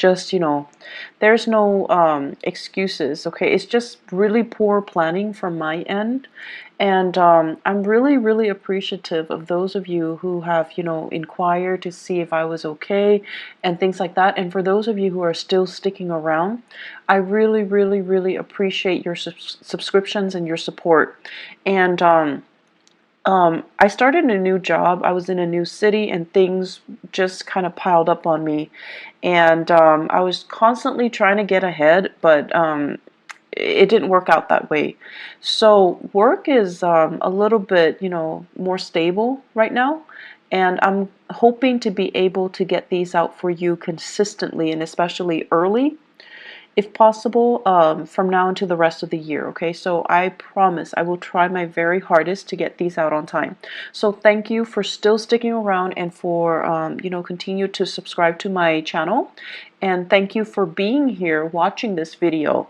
just, there's no excuses. Okay, it's just really poor planning from my end. And I'm really, really appreciative of those of you who have, inquired to see if I was okay and things like that. And for those of you who are still sticking around, I really, really, really appreciate your subscriptions and your support. And I started a new job. I was in a new city, and things just kind of piled up on me. And I was constantly trying to get ahead, but it didn't work out that way. So work is a little bit, more stable right now. And I'm hoping to be able to get these out for you consistently and especially early, if possible, from now until the rest of the year. Okay, so I promise I will try my very hardest to get these out on time. So thank you for still sticking around and for continue to subscribe to my channel, and thank you for being here watching this video.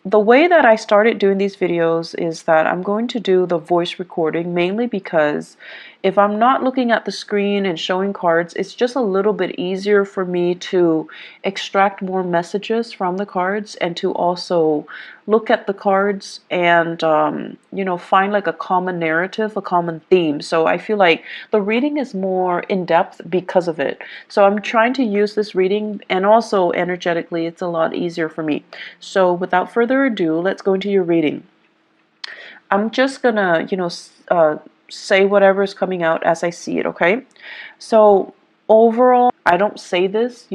The way that I started doing these videos is that I'm going to do the voice recording, mainly because if I'm not looking at the screen and showing cards, it's just a little bit easier for me to extract more messages from the cards and to also look at the cards and find like a common narrative, a common theme. So I feel like the reading is more in depth because of it. So I'm trying to use this reading, and also energetically it's a lot easier for me. So without further ado, let's go into your reading. I'm just gonna say whatever is coming out as I see it. Okay, so overall, I don't say this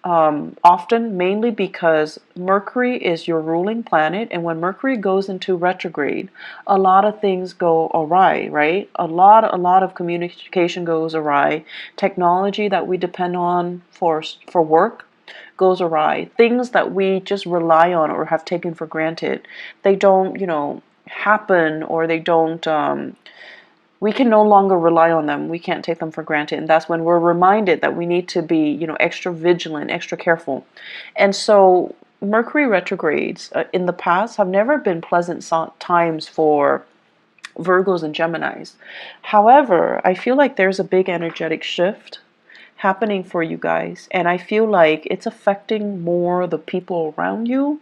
often, mainly because Mercury is your ruling planet, and when Mercury goes into retrograde, a lot of things go awry, right? A lot of communication goes awry. Technology that we depend on for work goes awry. Things that we just rely on or have taken for granted, they don't, happen, or they don't. We can no longer rely on them. We can't take them for granted. And that's when we're reminded that we need to be, extra vigilant, extra careful. And so Mercury retrogrades in the past have never been pleasant times for Virgos and Geminis. However, I feel like there's a big energetic shift happening for you guys, and I feel like it's affecting more the people around you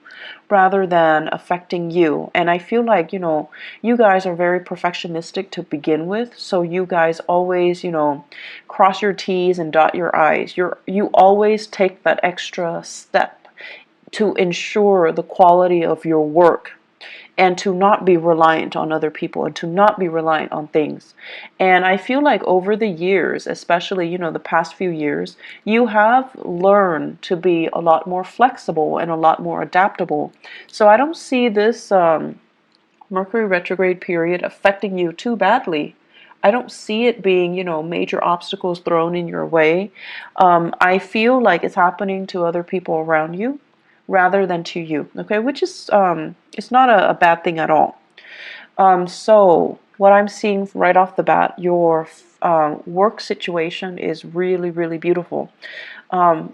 rather than affecting you. And I feel like you guys are very perfectionistic to begin with, so you guys always cross your T's and dot your I's. You always take that extra step to ensure the quality of your work, and to not be reliant on other people, and to not be reliant on things. And I feel like over the years, especially, the past few years, you have learned to be a lot more flexible and a lot more adaptable. So I don't see this Mercury retrograde period affecting you too badly. I don't see it being, major obstacles thrown in your way. I feel like it's happening to other people around you rather than to you, okay, which is it's not a bad thing at all. So what I'm seeing right off the bat, your work situation is really, really beautiful.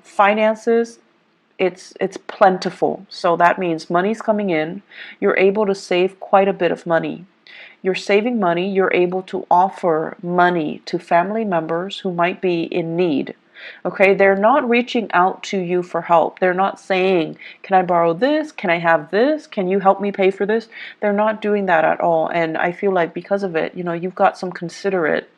Finances, it's plentiful, so that means money's coming in. You're able to save quite a bit of money. You're saving money. You're able to offer money to family members who might be in need. Okay, they're not reaching out to you for help. They're not saying, can I borrow this? Can I have this? Can you help me pay for this? They're not doing that at all. And I feel like because of it, you've got some considerate,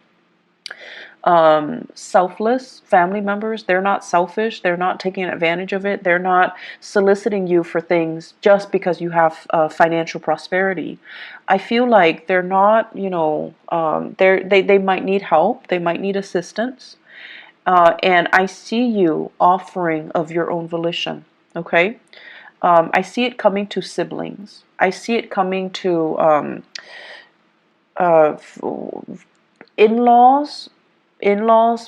selfless family members. They're not selfish. They're not taking advantage of it. They're not soliciting you for things just because you have financial prosperity. I feel like they're not, they might need help. They might need assistance. And I see you offering of your own volition, okay? I see it coming to siblings. I see it coming to uh, in-laws,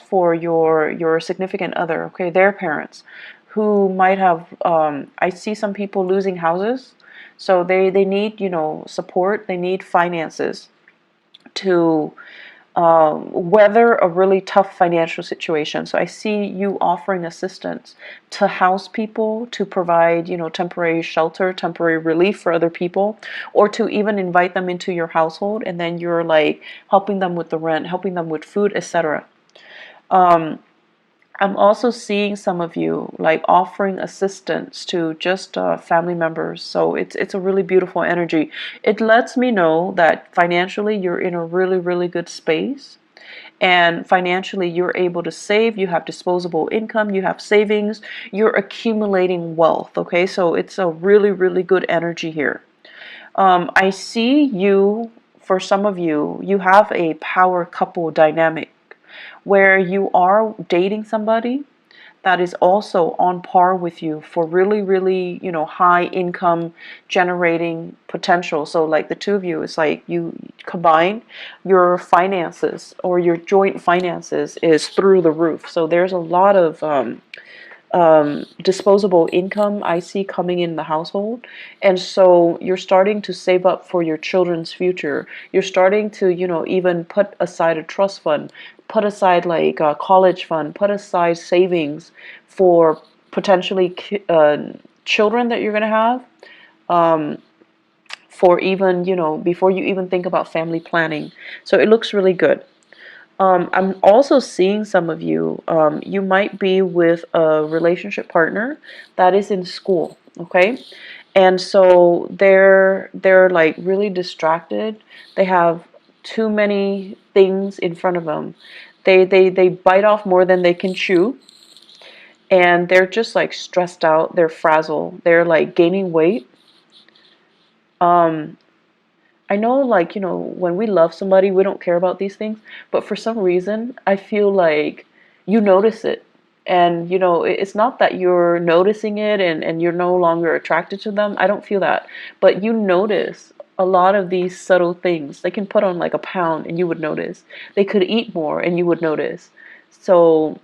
for your significant other, okay, their parents, who might have, I see some people losing houses, so they need, support. They need finances to weather a really tough financial situation. So I see you offering assistance to house people, to provide, temporary shelter, temporary relief for other people, or to even invite them into your household, and then you're like helping them with the rent, helping them with food, etc. I'm also seeing some of you like offering assistance to just family members. So it's a really beautiful energy. It lets me know that financially you're in a really, really good space. And financially you're able to save, you have disposable income, you have savings, you're accumulating wealth. Okay, so it's a really, really good energy here. I see you, for some of you, you have a power couple dynamic where you are dating somebody that is also on par with you for really, really, high income generating potential. So like the two of you, it's like you combine your finances, or your joint finances is through the roof. So there's a lot of disposable income I see coming in the household. And so you're starting to save up for your children's future. You're starting to, even put aside a trust fund, put aside like a college fund, put aside savings for potentially children that you're going to have. For even, before you even think about family planning. So it looks really good. I'm also seeing some of you, you might be with a relationship partner that is in school, okay? And so they're like really distracted. They have too many things in front of them. They bite off more than they can chew, and they're just like stressed out, they're frazzled, they're like gaining weight. Um, I know, like, when we love somebody, we don't care about these things, but for some reason, I feel like you notice it. And, it's not that you're noticing it and you're no longer attracted to them. I don't feel that. But you notice a lot of these subtle things. They can put on like a pound and you would notice. They could eat more and you would notice. So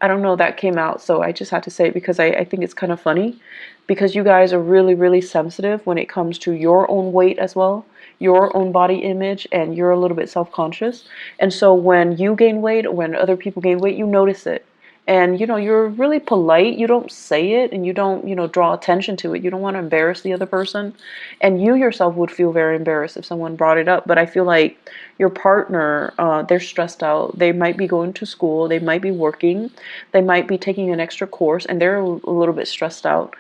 I don't know, that came out, so I just had to say it because I think it's kind of funny, because you guys are really, really sensitive when it comes to your own weight as well, your own body image, and you're a little bit self-conscious. And so when you gain weight, or when other people gain weight, you notice it. And you're really polite. You don't say it, and you don't, draw attention to it. You don't want to embarrass the other person. And you yourself would feel very embarrassed if someone brought it up. But I feel like your partner, they're stressed out. They might be going to school. They might be working. They might be taking an extra course, and they're a little bit stressed out.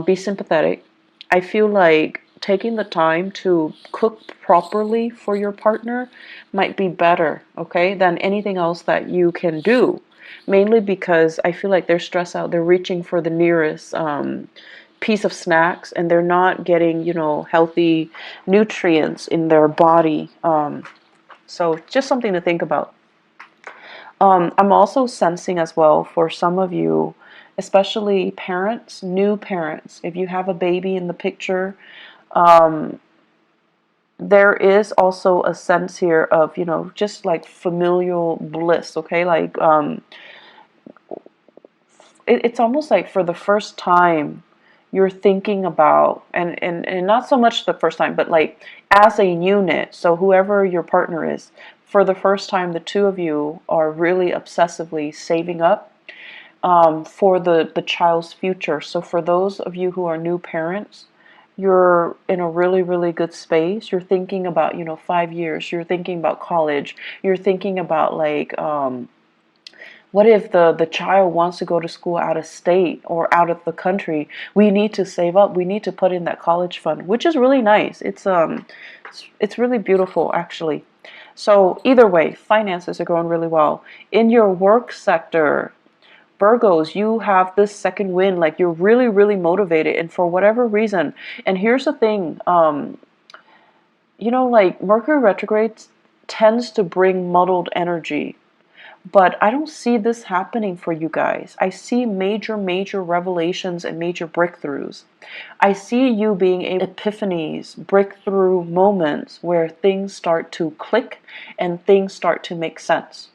Be sympathetic. I feel like taking the time to cook properly for your partner might be better, okay, than anything else that you can do. Mainly because I feel like they're stressed out. They're reaching for the nearest piece of snacks, and they're not getting, healthy nutrients in their body. So just something to think about. I'm also sensing as well for some of you, especially parents, new parents, if you have a baby in the picture, there is also a sense here of, just like familial bliss, okay? Like, it's almost like for the first time, you're thinking about, and not so much the first time, but like as a unit, so whoever your partner is, for the first time, the two of you are really obsessively saving up for the child's future. So for those of you who are new parents, you're in a really, really good space. You're thinking about, 5 years. You're thinking about college. You're thinking about like, what if the child wants to go to school out of state or out of the country? We need to save up. We need to put in that college fund, which is really nice. It's really beautiful, actually. So either way, finances are going really well. In your work sector, Virgos, you have this second wind, like you're really, really motivated, and for whatever reason. And here's the thing, like Mercury retrograde tends to bring muddled energy. But I don't see this happening for you guys. I see major, major revelations and major breakthroughs. I see you being epiphanies, breakthrough moments where things start to click and things start to make sense.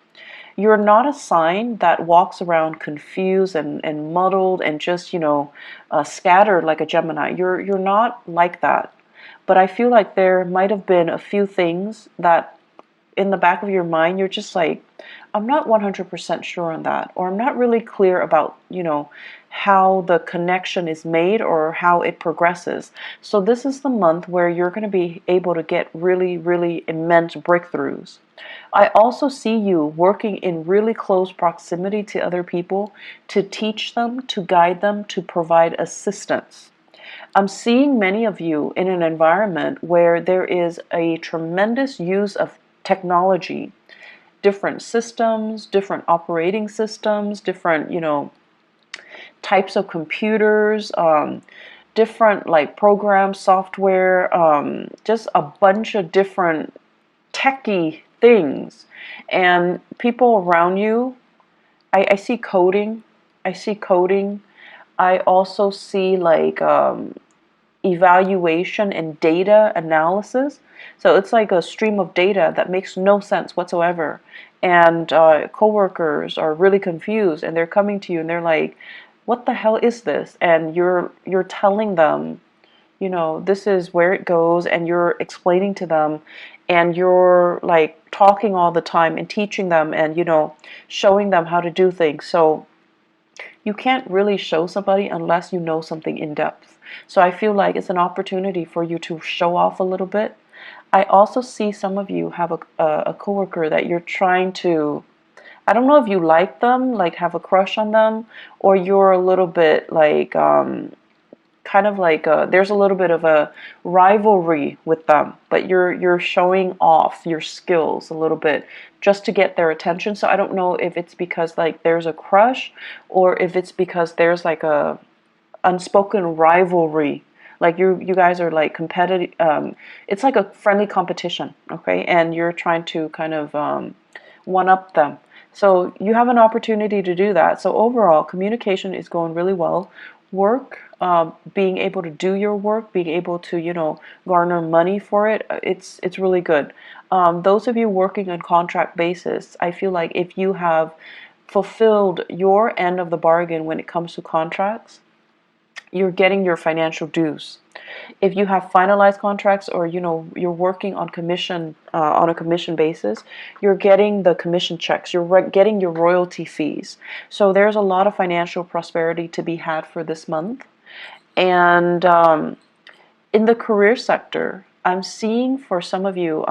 You're not a sign that walks around confused and muddled and just, scattered like a Gemini. You're not like that. But I feel like there might have been a few things that in the back of your mind, you're just like, I'm not 100% sure on that, or I'm not really clear about, how the connection is made or how it progresses. So this is the month where you're going to be able to get really, really immense breakthroughs. I also see you working in really close proximity to other people to teach them, to guide them, to provide assistance. I'm seeing many of you in an environment where there is a tremendous use of technology, different systems, different operating systems, different, types of computers, different like programs, software, just a bunch of different techie things. And people around you, I see coding. I see coding. I also see like evaluation and data analysis. So it's like a stream of data that makes no sense whatsoever. And coworkers are really confused, and they're coming to you and they're like, "What the hell is this?" And you're telling them, this is where it goes, and you're explaining to them, and you're like talking all the time and teaching them, and showing them how to do things. So you can't really show somebody unless you know something in depth. So I feel like it's an opportunity for you to show off a little bit. I also see some of you have a coworker that you're trying to, I don't know if you like them, like have a crush on them, or you're a little bit like kind of like there's a little bit of a rivalry with them, but you're showing off your skills a little bit just to get their attention. So I don't know if it's because like there's a crush, or if it's because there's like a unspoken rivalry. Like you guys are like competitive. It's like a friendly competition, okay? And you're trying to kind of one up them. So you have an opportunity to do that. So overall, communication is going really well. Work, being able to do your work, being able to garner money for it, it's really good. Those of you working on contract basis, I feel like if you have fulfilled your end of the bargain when it comes to contracts, you're getting your financial dues. If you have finalized contracts, or you're working on commission on a commission basis, you're getting the commission checks, you're getting your royalty fees. So there's a lot of financial prosperity to be had for this month. And in the career sector, I'm seeing for some of you,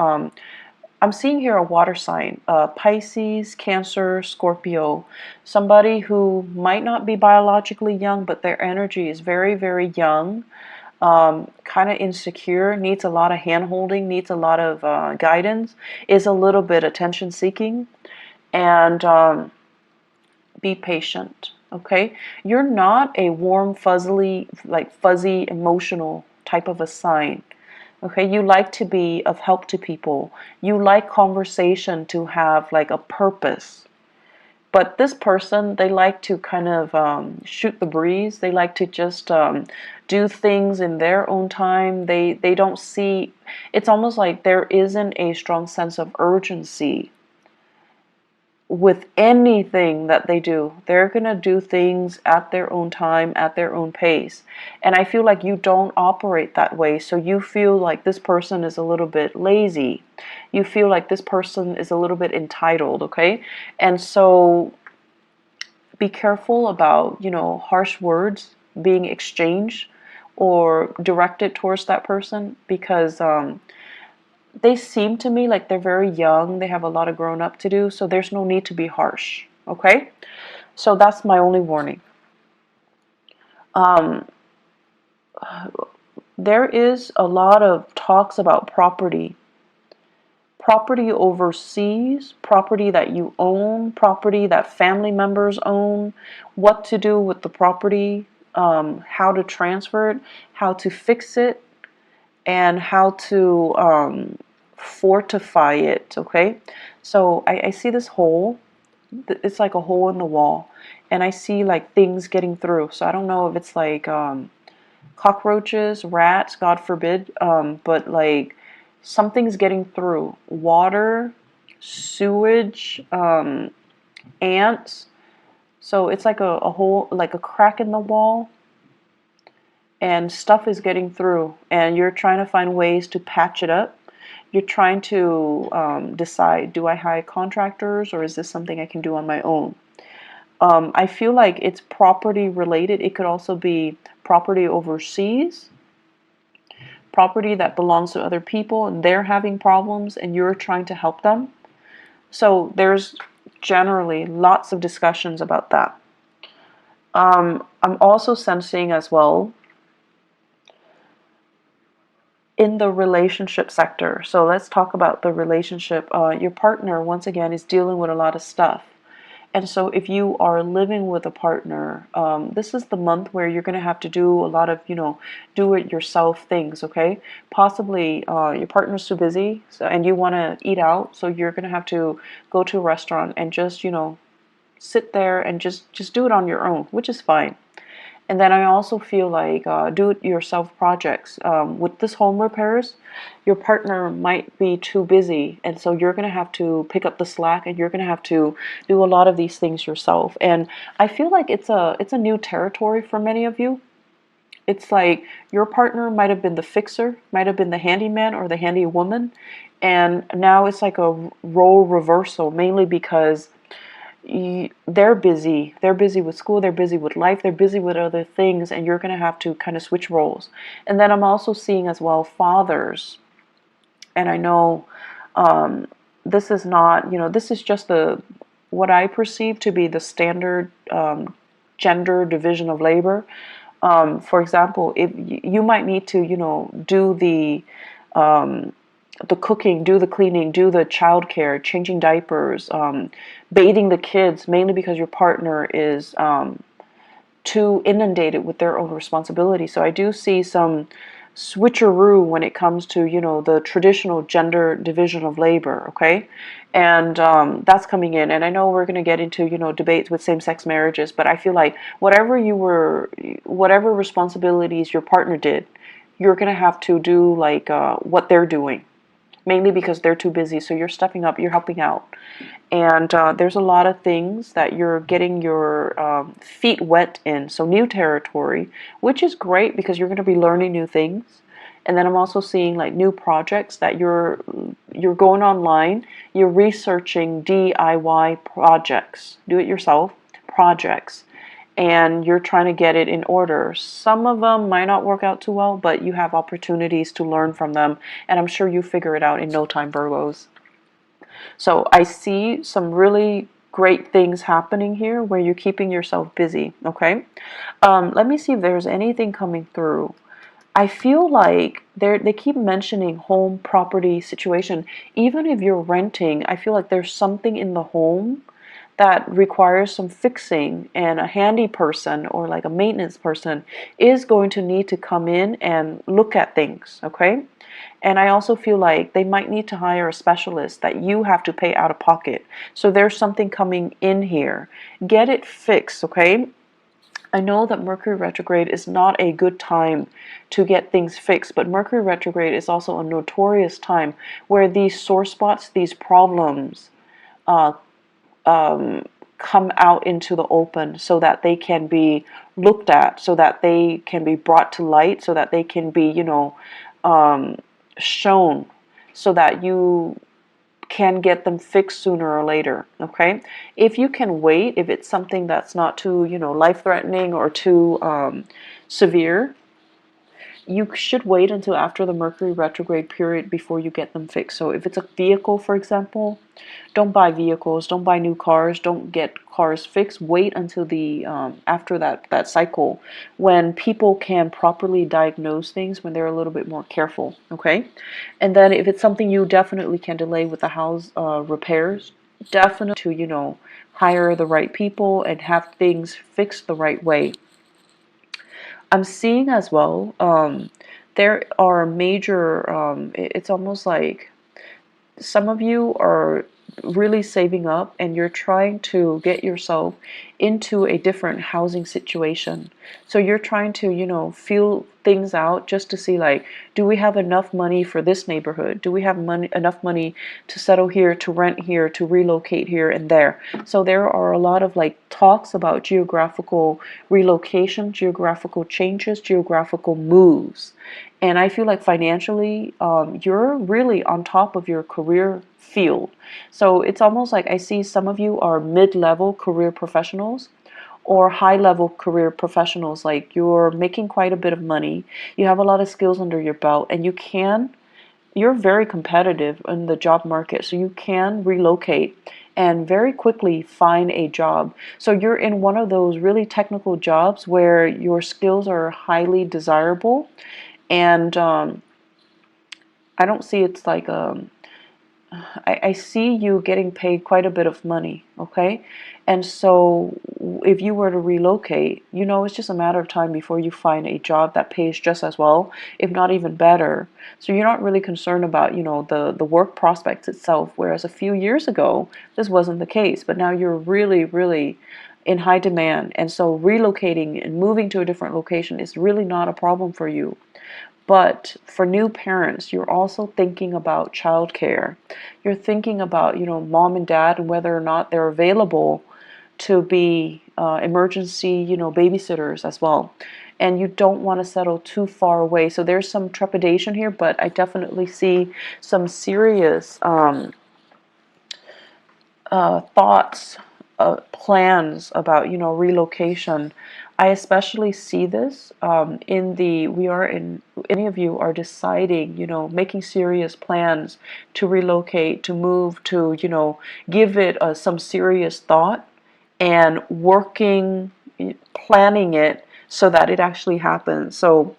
I'm seeing here a water sign, Pisces, Cancer, Scorpio, somebody who might not be biologically young, but their energy is very, very young, kind of insecure, needs a lot of hand-holding, needs a lot of guidance, is a little bit attention-seeking, and be patient, okay? You're not a warm, fuzzy, emotional type of a sign. Okay, you like to be of help to people. You like conversation to have like a purpose. But this person, they like to kind of shoot the breeze. They like to just do things in their own time. They don't see, it's almost like there isn't a strong sense of urgency with anything that they do. They're going to do things at their own time, at their own pace. And I feel like you don't operate that way. So you feel like this person is a little bit lazy. You feel like this person is a little bit entitled, okay? And so be careful about, harsh words being exchanged or directed towards that person, because they seem to me like they're very young. They have a lot of grown up to do, so there's no need to be harsh, okay? So that's my only warning. There is a lot of talks about property. Property overseas, property that you own, property that family members own, what to do with the property, how to transfer it, how to fix it, and how to fortify it, okay? So I see this hole. It's like a hole in the wall, and I see like things getting through. So I don't know if it's like cockroaches, rats, God forbid, but like something's getting through. Water, sewage, ants. So it's like a hole, like a crack in the wall, and stuff is getting through, and you're trying to find ways to patch it up. You're trying to decide, do I hire contractors or is this something I can do on my own? I feel like it's property related. It could also be property overseas, property that belongs to other people and they're having problems and you're trying to help them. So there's generally lots of discussions about that. I'm also sensing as well in the relationship sector. So let's talk about the relationship. Your partner, once again, is dealing with a lot of stuff. And so if you are living with a partner, this is the month where you're going to have to do a lot of, do-it-yourself things, okay? Possibly your partner's too busy and you want to eat out, so you're going to have to go to a restaurant and just, sit there and just do it on your own, which is fine. And then I also feel like do-it-yourself projects. With this home repairs, your partner might be too busy, and so you're going to have to pick up the slack, and you're going to have to do a lot of these things yourself. And I feel like it's a new territory for many of you. It's like your partner might have been the fixer, might have been the handyman or the handy woman, and now it's like a role reversal, mainly because they're busy. They're busy with school, they're busy with life, they're busy with other things, and you're going to have to kind of switch roles. And then I'm also seeing as well fathers. And I know this is not, this is just what I perceive to be the standard gender division of labor. For example, if you might need to, do the cooking, do the cleaning, do the childcare, changing diapers, bathing the kids, mainly because your partner is too inundated with their own responsibility. So I do see some switcheroo when it comes to, the traditional gender division of labor, okay? And that's coming in. And I know we're going to get into, debates with same-sex marriages, but I feel like whatever responsibilities your partner did, you're going to have to do like what they're doing, mainly because they're too busy. So you're stepping up, you're helping out. And there's a lot of things that you're getting your feet wet in. So new territory, which is great because you're going to be learning new things. And then I'm also seeing like new projects that you're going online, you're researching DIY projects, do it yourself projects, and you're trying to get it in order. Some of them might not work out too well, but you have opportunities to learn from them, and I'm sure you figure it out in no time, Virgos. So I see some really great things happening here where you're keeping yourself busy, okay? Let me see if there's anything coming through. I feel like they keep mentioning home property situation. Even if you're renting, I feel like there's something in the home that requires some fixing, and a handy person or like a maintenance person is going to need to come in and look at things, okay? And I also feel like they might need to hire a specialist that you have to pay out of pocket. So there's something coming in here. Get it fixed, okay? I know that Mercury retrograde is not a good time to get things fixed, but Mercury retrograde is also a notorious time where these sore spots, these problems, come out into the open so that they can be looked at, so that they can be brought to light, so that they can be, shown, so that you can get them fixed sooner or later, okay? If you can wait, if it's something that's not too, life-threatening or too severe, you should wait until after the Mercury retrograde period before you get them fixed. So if it's a vehicle, for example, don't buy vehicles, don't buy new cars, don't get cars fixed. Wait until the after that cycle when people can properly diagnose things, when they're a little bit more careful, okay? And then if it's something you definitely can delay with the house repairs, definitely to, hire the right people and have things fixed the right way. I'm seeing as well, there are major, it's almost like some of you are really saving up and you're trying to get yourself into a different housing situation. So you're trying to, feel things out just to see, like, do we have enough money for this neighborhood? Do we have enough money to settle here, to rent here, to relocate here and there? So there are a lot of like talks about geographical relocation, geographical changes, geographical moves. And I feel like financially, you're really on top of your career field. So it's almost like I see some of you are mid-level career professionals or high-level career professionals. Like you're making quite a bit of money, you have a lot of skills under your belt, and you're very competitive in the job market, so you can relocate and very quickly find a job. So you're in one of those really technical jobs where your skills are highly desirable, and I don't see it's like I see you getting paid quite a bit of money, okay? And so if you were to relocate, it's just a matter of time before you find a job that pays just as well, if not even better. So you're not really concerned about, the work prospects itself, whereas a few years ago, this wasn't the case. But now you're really, really in high demand. And so relocating and moving to a different location is really not a problem for you. But for new parents, you're also thinking about childcare. You're thinking about, mom and dad and whether or not they're available to be emergency, babysitters as well. And you don't want to settle too far away. So there's some trepidation here, but I definitely see some serious thoughts, plans about relocation. I especially see this any of you are deciding, making serious plans to relocate, to move, to give it some serious thought and working, planning it so that it actually happens. So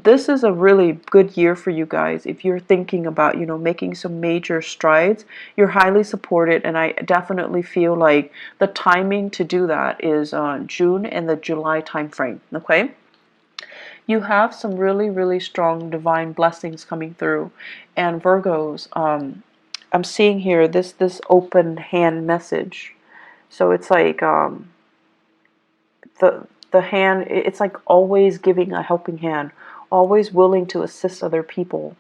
this is a really good year for you guys. If you're thinking about, making some major strides, you're highly supported, and I definitely feel like the timing to do that is June and the July time frame, okay? You have some really, really strong divine blessings coming through. And Virgos, I'm seeing here this open hand message. So it's like the hand, it's like always giving a helping hand, always willing to assist other people.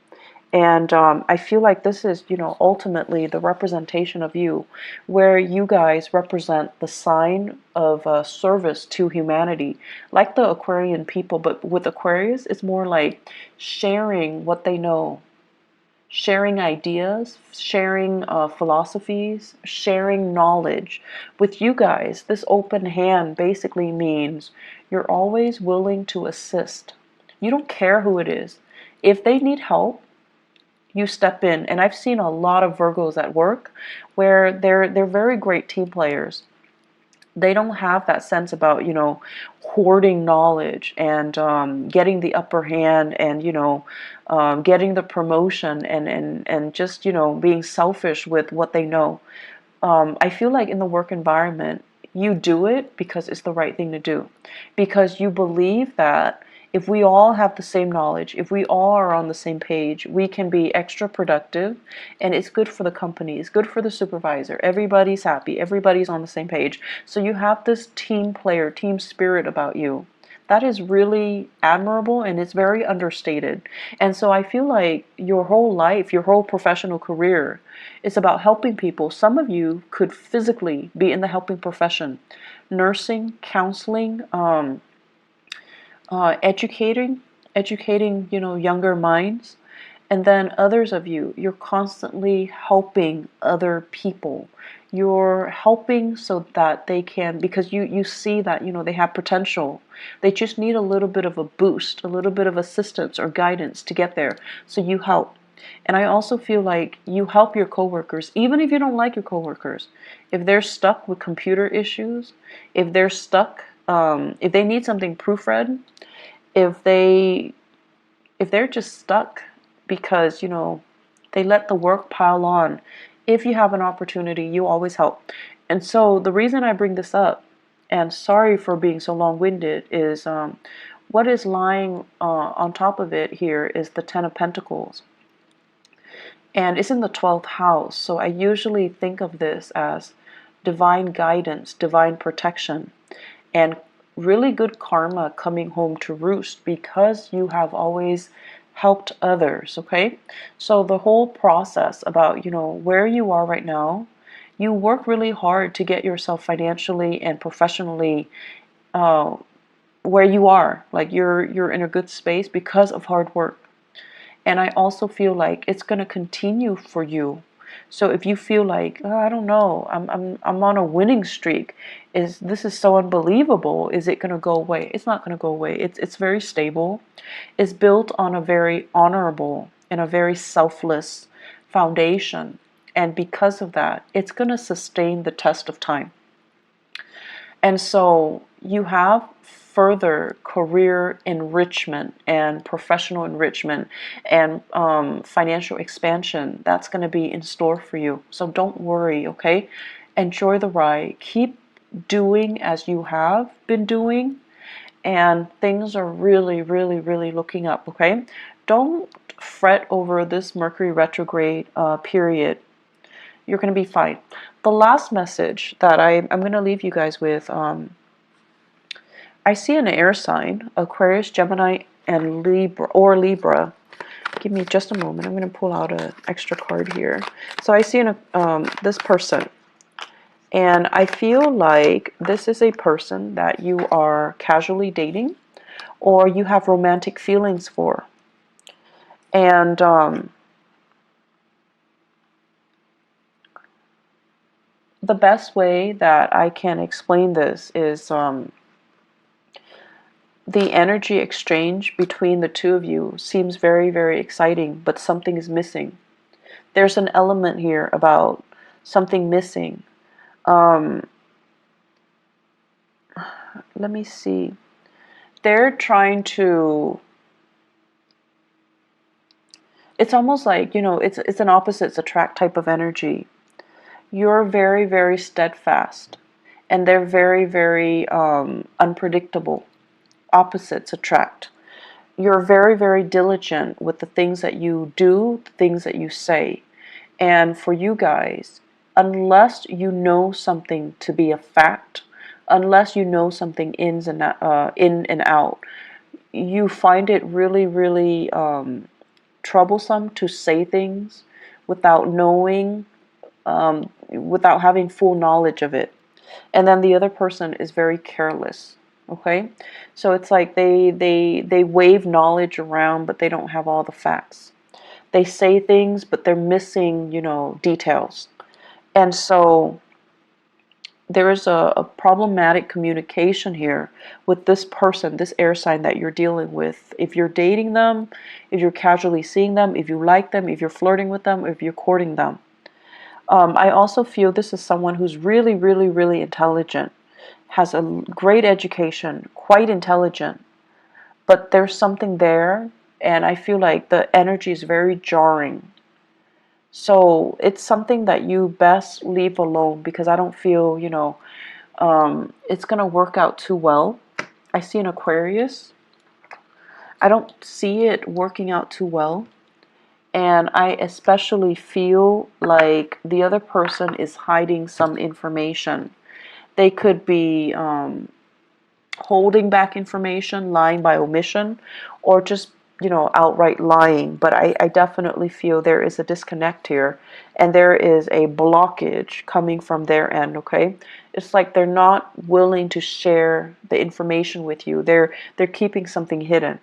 And I feel like this is, ultimately the representation of you, where you guys represent the sign of service to humanity, like the Aquarian people. But with Aquarius, it's more like sharing what they know, sharing ideas, sharing philosophies, sharing knowledge. With you guys, this open hand basically means you're always willing to assist. You don't care who it is. If they need help, you step in. And I've seen a lot of Virgos at work where they're very great team players. They don't have that sense about, hoarding knowledge and getting the upper hand and, getting the promotion and just, being selfish with what they know. I feel like in the work environment, you do it because it's the right thing to do. Because you believe that if we all have the same knowledge, if we all are on the same page, we can be extra productive, and it's good for the company, it's good for the supervisor. Everybody's happy, everybody's on the same page. So you have this team player, team spirit about you. That is really admirable, and it's very understated. And so I feel like your whole life, your whole professional career is about helping people. Some of you could physically be in the helping profession, nursing, counseling, educating, younger minds. And then others of you, you're constantly helping other people. You're helping so that they can, because you see that, they have potential. They just need a little bit of a boost, a little bit of assistance or guidance to get there. So you help. And I also feel like you help your coworkers, even if you don't like your coworkers. If they're stuck with computer issues, if they're stuck, if they need something proofread, if they're just stuck because they let the work pile on, if you have an opportunity, you always help. And so the reason I bring this up, and sorry for being so long-winded, is what is lying on top of it here is the Ten of Pentacles, and it's in the 12th house. So I usually think of this as divine guidance, divine protection, and really good karma coming home to roost because you have always helped others, okay? So the whole process about, where you are right now, you work really hard to get yourself financially and professionally where you are. Like you're in a good space because of hard work. And I also feel like it's going to continue for you. So if you feel like, oh, I don't know, I'm on a winning streak, this is so unbelievable, is it going to go away? It's not going to go away. It's very stable. It's built on a very honorable and a very selfless foundation. And because of that, it's going to sustain the test of time. And so you have further career enrichment and professional enrichment and financial expansion that's going to be in store for you. So don't worry, okay? Enjoy the ride. Keep doing as you have been doing, and things are really, really, really looking up, okay? Don't fret over this Mercury retrograde period. You're going to be fine. The last message that I'm going to leave you guys with, I see an air sign, Aquarius, Gemini, and Libra. Give me just a moment. I'm going to pull out an extra card here. So I see this person, and I feel like this is a person that you are casually dating or you have romantic feelings for. And the best way that I can explain this is the energy exchange between the two of you seems very, very exciting, but something is missing. There's an element here about something missing. Let me see. They're trying to... It's almost like, it's an opposites attract type of energy. You're very, very steadfast, and they're very, very unpredictable. Opposites attract. You're very, very diligent with the things that you do, the things that you say. And for you guys, unless you know something to be a fact, unless you know something in and out, you find it really, really troublesome to say things without knowing, without having full knowledge of it. And then the other person is very careless. Okay, so it's like they wave knowledge around, but they don't have all the facts. They say things, but they're missing, details. And so there is a problematic communication here with this person, this air sign that you're dealing with. If you're dating them, if you're casually seeing them, if you like them, if you're flirting with them, if you're courting them. I also feel this is someone who's really, really, really intelligent, has a great education, quite intelligent, but there's something there, and I feel like the energy is very jarring. So it's something that you best leave alone, because I don't feel, it's going to work out too well. I see an Aquarius. I don't see it working out too well. And I especially feel like the other person is hiding some information. They could be holding back information, lying by omission, or just, outright lying. But I definitely feel there is a disconnect here, and there is a blockage coming from their end, okay? It's like they're not willing to share the information with you. They're keeping something hidden,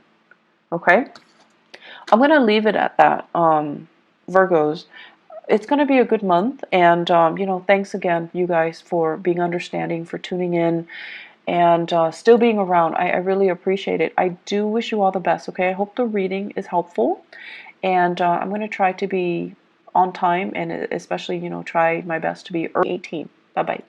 okay? I'm going to leave it at that, Virgos. It's going to be a good month, and thanks again, you guys, for being understanding, for tuning in, and still being around. I really appreciate it. I do wish you all the best, okay? I hope the reading is helpful, and I'm going to try to be on time, and especially, try my best to be early 18. Bye-bye.